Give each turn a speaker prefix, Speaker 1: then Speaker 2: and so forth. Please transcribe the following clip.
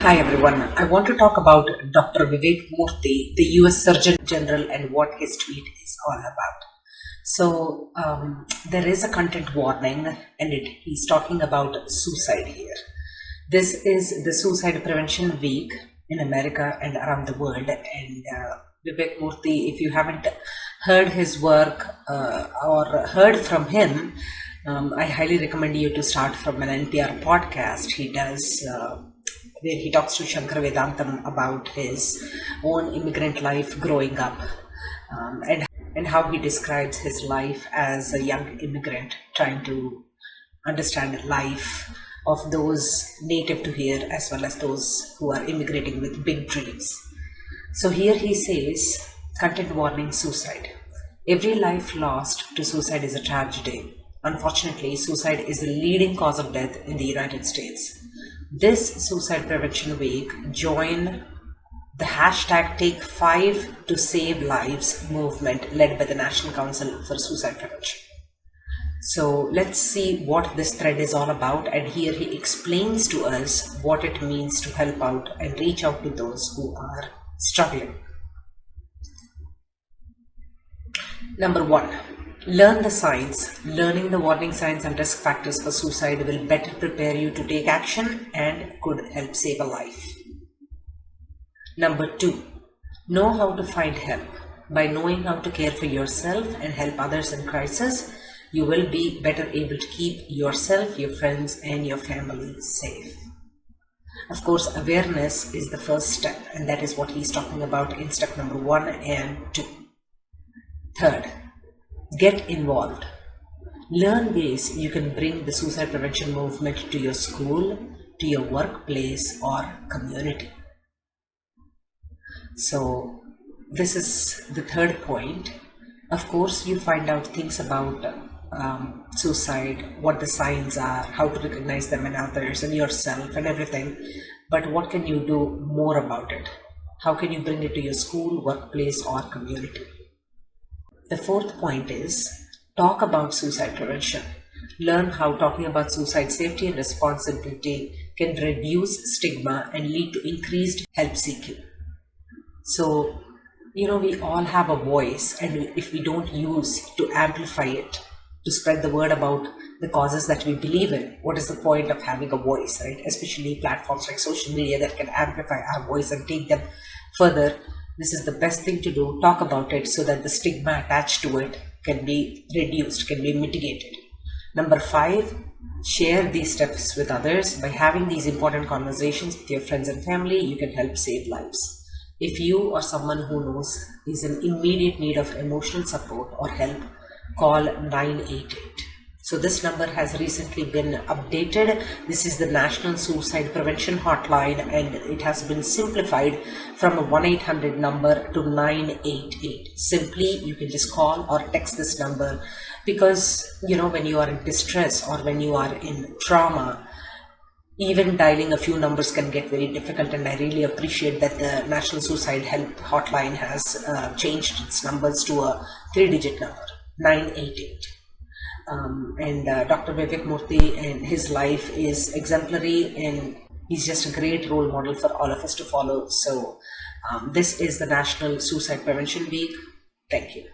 Speaker 1: Hi everyone. I want to talk about Dr. Vivek Murthy, the US Surgeon General, and what his tweet is all about. There is a content warning, and he's talking about suicide here. This is the Suicide Prevention Week in America and around the world. And Vivek Murthy, if you haven't heard his work or heard from him, I highly recommend you to start from an NPR podcast. He does. Where he talks to Shankar Vedantam about his own immigrant life growing up, and how he describes his life as a young immigrant trying to understand life of those native to here as well as those who are immigrating with big dreams. So here he says, content warning: suicide. Every life lost to suicide is a tragedy. Unfortunately, suicide is the leading cause of death in the United States. This Suicide Prevention Week, join the hashtag Take 5 to Save Lives movement led by the National Council for Suicide Prevention. So let's see what this thread is all about, and here he explains to us what it means to help out and reach out to those who are struggling. Number 1. Learn the signs. Learning the warning signs and risk factors for suicide will better prepare you to take action and could help save a life. Number 2. Know how to find help. By knowing how to care for yourself and help others in crisis, you will be better able to keep yourself, your friends, and your family safe. Of course, awareness is the first step, and that is what he's talking about in step number 1 and 2. Third, get involved. Learn ways you can bring the suicide prevention movement to your school, to your workplace, or community. So this is the third point. Of course, you find out things about suicide, what the signs are, how to recognize them in others and yourself and everything. But what can you do more about it? How can you bring it to your school, workplace, or community? The fourth point is talk about suicide prevention. Learn how talking about suicide safety and responsibility can reduce stigma and lead to increased help seeking. So, we all have a voice, and if we don't use to amplify it, to spread the word about the causes that we believe in, what is the point of having a voice, right? Especially platforms like social media that can amplify our voice and take them further. This is the best thing to do. Talk about it so that the stigma attached to it can be reduced, can be mitigated. Number 5, share these steps with others. By having these important conversations with your friends and family, you can help save lives. If you or someone who knows is in immediate need of emotional support or help, call 988. So this number has recently been updated. This is the National Suicide Prevention Hotline, and it has been simplified from a 1-800 number to 988. Simply, you can just call or text this number because, when you are in distress or when you are in trauma, even dialing a few numbers can get very difficult, and I really appreciate that the National Suicide Help Hotline has changed its numbers to a 3-digit number, 988. Dr. Vivek Murthy and his life is exemplary, and he's just a great role model for all of us to follow. So this is the National Suicide Prevention Week. Thank you.